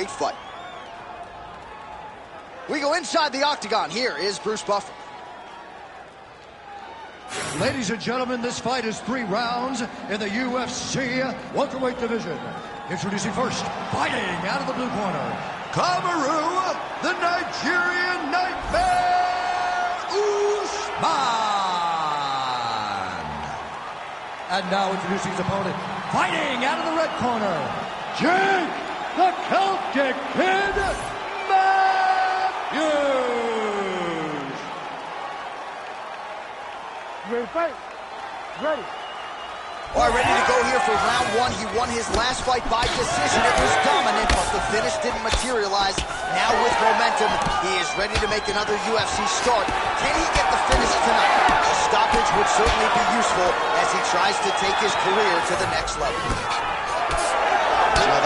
great fight. We go inside the octagon. Here is Bruce Buffer. Ladies and gentlemen, this fight is 3 rounds in the UFC welterweight division. Introducing first, fighting out of the blue corner, Kamaru, the Nigerian Nightmare, Usman. And now introducing his opponent, fighting out of the red corner, Jake, the Celtic Kid, Matthews. Ready to fight? Ready. All right, ready to go here for round 1. He won his last fight by decision. It was dominant, but the finish didn't materialize. Now with momentum, he is ready to make another UFC start. Can he get the finish tonight? A stoppage would certainly be useful as he tries to take his career to the next level.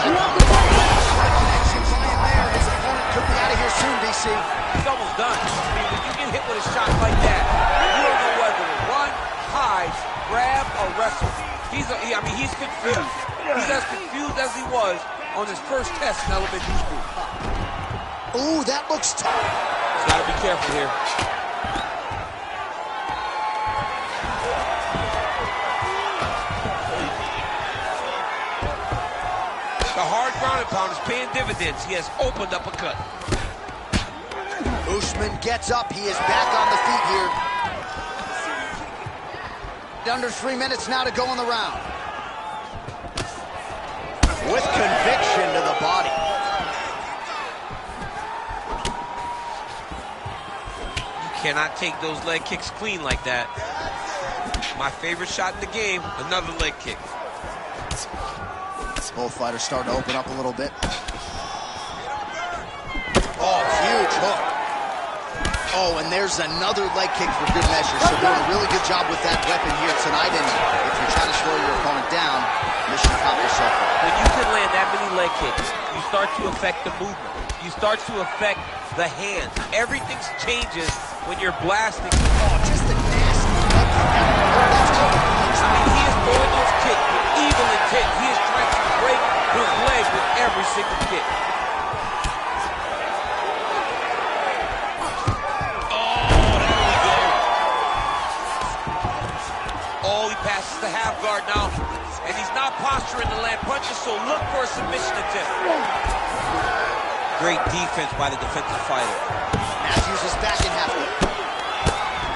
Connection by him there. His opponent could be out of here soon, DC. He's almost done. I mean, when you get hit with a shot like that, you don't know whether to run, hide, grab, or wrestle. He's confused. He's as confused as he was on his first test in elementary school. Ooh, that looks tough. He's got to be careful here. The hard ground and pound is paying dividends. He has opened up a cut. Usman gets up. He is back on the feet here. Under 3 minutes now to go in the round. With conviction to the body. You cannot take those leg kicks clean like that. My favorite shot in the game, another leg kick. Both fighters starting to open up a little bit. Oh, huge hook. Oh, and there's another leg kick for good measure. So doing a really good job with that weapon here tonight. And if you're trying to slow your opponent down, mission accomplished so far. When you can land that many leg kicks, you start to affect the movement. You start to affect the hands. Everything changes when you're blasting. Oh, just a nasty leg kick. I mean, he is throwing those kicks with evil intent. He is trying to break his leg with every single kick. Passes the half guard now, and he's not posturing to land punches, so look for a submission attempt. Great defense by the defensive fighter. Matthews is back in half guard.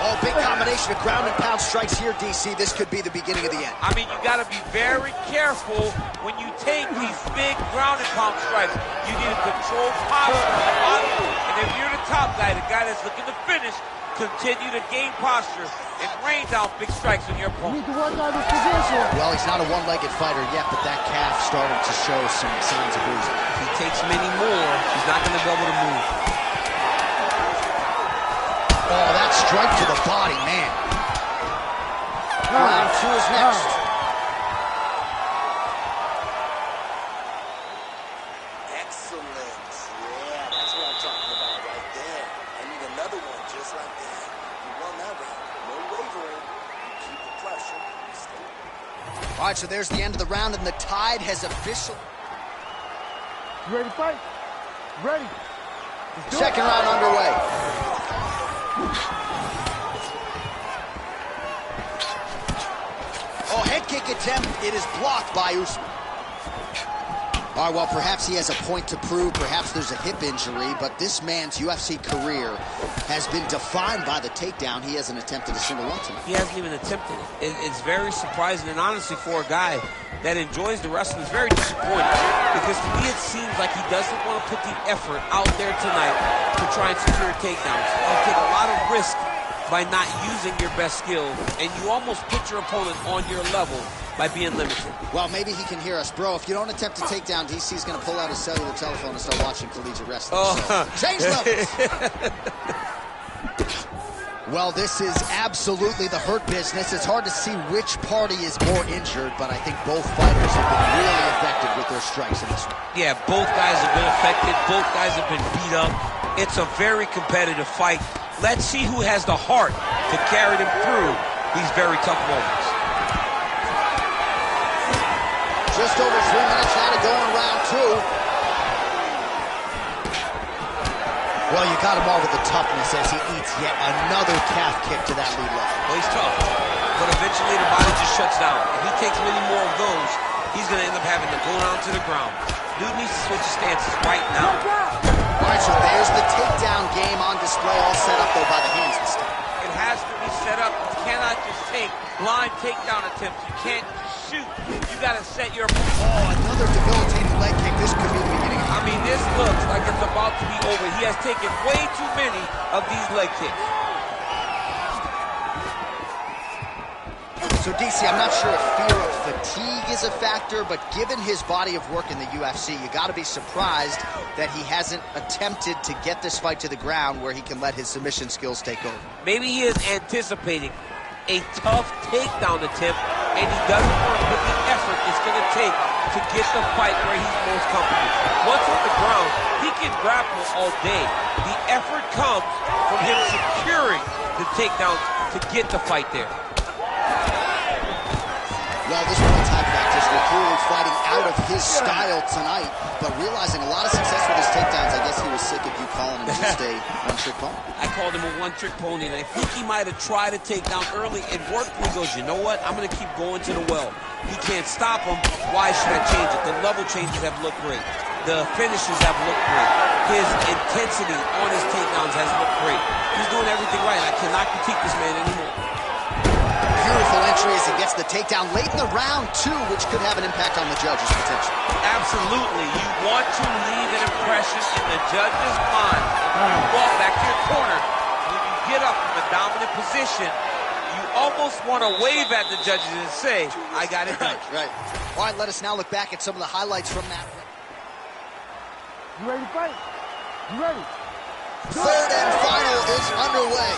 Oh, big combination of ground and pound strikes here, DC. This could be the beginning of the end. I mean, you got to be very careful when you take these big ground and pound strikes. You need a controlled posture on the bottom, and if you're the top guy, the guy that's looking to finish, continue to gain posture and rain down big strikes on your opponent. Well, he's not a one-legged fighter yet, but that calf started to show some signs of bruising. If he takes many more, he's not going to be able to move. Oh, that strike to the body, man. Round 2 is next. Excellent. Yeah, that's what I'm talking about right there. I need another one just like that. You won that round. No wavering. You keep the pressure. Stay. All right, so there's the end of the round, and the tide has officially... You ready to fight? Ready. Second round underway. Oh, head kick attempt. It is blocked by Usman. All right, well, perhaps he has a point to prove. Perhaps there's a hip injury, but this man's UFC career has been defined by the takedown. He hasn't attempted a single one tonight. He hasn't even attempted it. It's very surprising, and honestly, for a guy that enjoys the wrestling, it's very disappointing. Because to me, it seems like he doesn't want to put the effort out there tonight to try and secure takedowns. You take a lot of risk by not using your best skill, and you almost put your opponent on your level by being limited. Well, maybe he can hear us. Bro, if you don't attempt a takedown, DC's going to pull out his cellular telephone and start watching collegiate wrestling. Oh. So, change levels. Well, this is absolutely the hurt business. It's hard to see which party is more injured, but I think both fighters have been really effective with their strikes in this one. Yeah, both guys have been affected. Both guys have been beat up. It's a very competitive fight. Let's see who has the heart to carry them through these very tough moments. Just over 3 minutes now to go in round 2. Well, you got to marvel the toughness as he eats yet another calf kick to that lead leg. Well, he's tough, but eventually the body just shuts down. If he takes many more of those, he's going to end up having to go down to the ground. Dude needs to switch his stances right now. All right, so there's the takedown game on display, all set up, though, by the hands this time. It has to be set up. You cannot just take blind takedown attempts. You can't just shoot. You got to set your... Oh, another debilitating leg kick. This could be the beginning. I mean, this looks like it's about to be over. He has taken way too many of these leg kicks. So, DC, I'm not sure if fear of fatigue is a factor, but given his body of work in the UFC, you got to be surprised that he hasn't attempted to get this fight to the ground where he can let his submission skills take over. Maybe he is anticipating a tough takedown attempt, and he doesn't want to put the effort it's going to take to get the fight where he's most comfortable. Once on the ground, he can grapple all day. The effort comes from him securing the takedowns to get the fight there. Well, this one attack practice, we're clearly fighting out of his style tonight, but realizing a lot of success with his takedowns. I guess he was sick of you calling him just a one-trick pony. I called him a one-trick pony, and I think he might have tried to take down early. It worked, and he goes, you know what? I'm going to keep going to the well. He can't stop him. Why should I change it? The level changes have looked great. The finishes have looked great. His intensity on his takedowns has looked great. He's doing everything right. I cannot critique this man anymore. Beautiful entry as he gets the takedown late in the round, too, which could have an impact on the judges, potentially. Absolutely. You want to leave an impression in the judge's mind. When you walk back to your corner, when you get up from a dominant position, you almost want to wave at the judges and say, I got it done. Right. All right, let us now look back at some of the highlights from that. You ready to fight? You ready? Third and final is underway.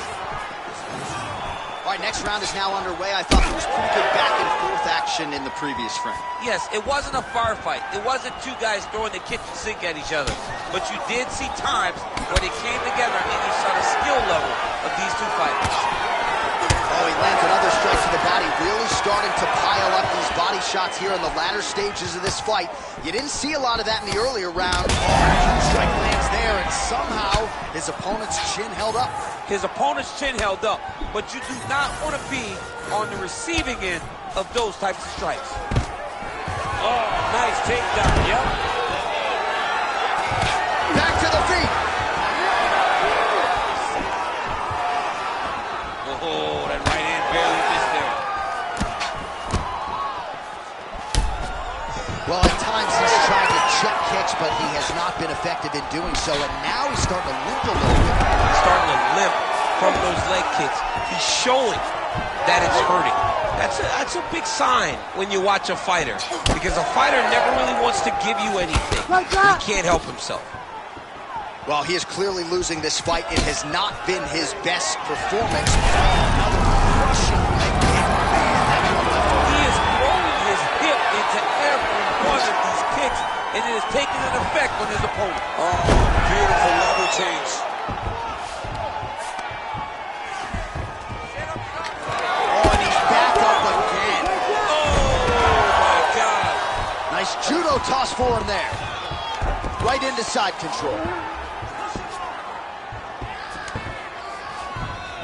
All right, next round is now underway. I thought there was pretty good back and forth action in the previous frame. Yes, it wasn't a firefight. It wasn't two guys throwing the kitchen sink at each other. But you did see times where they came together and you saw the skill level of these two fighters. Oh, he lands another strike to the body, really starting to pile up these body shots here in the latter stages of this fight. You didn't see a lot of that in the earlier round. Oh, strike lands there, and somehow his opponent's chin held up. His opponent's chin held up, but you do not want to be on the receiving end of those types of strikes. Oh, nice takedown, yep. Back to the feet. Oh, that right hand barely missed there. Well, at times he's tried to check kicks, but he has not been effective in doing so, and now he's starting to limp a little bit. He's starting to limp from those leg kicks. He's showing that it's hurting. That's a big sign when you watch a fighter, because a fighter never really wants to give you anything. He can't help himself. Well, he is clearly losing this fight. It has not been his best performance. Another crushing leg kick. He is throwing his hip into every one of these kicks, and it is taking an effect on his opponent. Oh, beautiful level change. Oh, and he's back up again. Oh, my God. Nice judo toss for him there. Right into side control.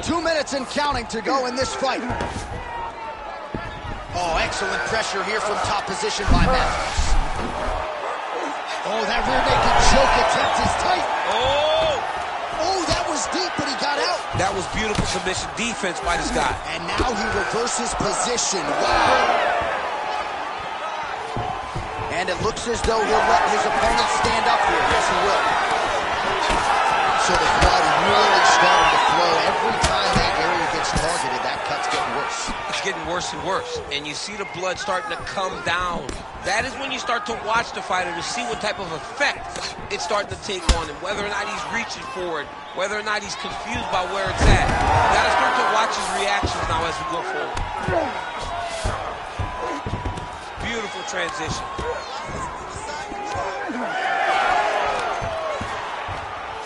2 minutes and counting to go in this fight. Oh, excellent pressure here from top position by Matthews. Oh, that rear naked choke attempt is tight. Oh, that was deep, but he got out. That was beautiful submission defense by this guy. And now he reverses position. Wow. And it looks as though he'll let his opponent stand up here. Yes, he will. So the blood really starting to flow. Every time that area gets targeted, that cut's getting worse. It's getting worse and worse. And you see the blood starting to come down. That is when you start to watch the fighter to see what type of effect it's starting to take on him, whether or not he's reaching for it, whether or not he's confused by where it's at. You gotta start to watch his reactions now as we go forward. Beautiful transition.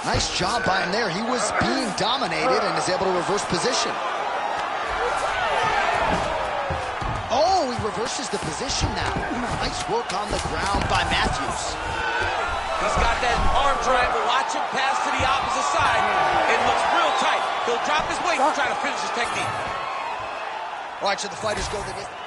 Nice job by him there. He was being dominated and is able to reverse position. Oh, he reverses the position now. Nice work on the ground by Matthews. He's got that arm triangle. Watch him pass to the opposite side. He'll drop his weight and try to finish his technique. All right, so the fighters go the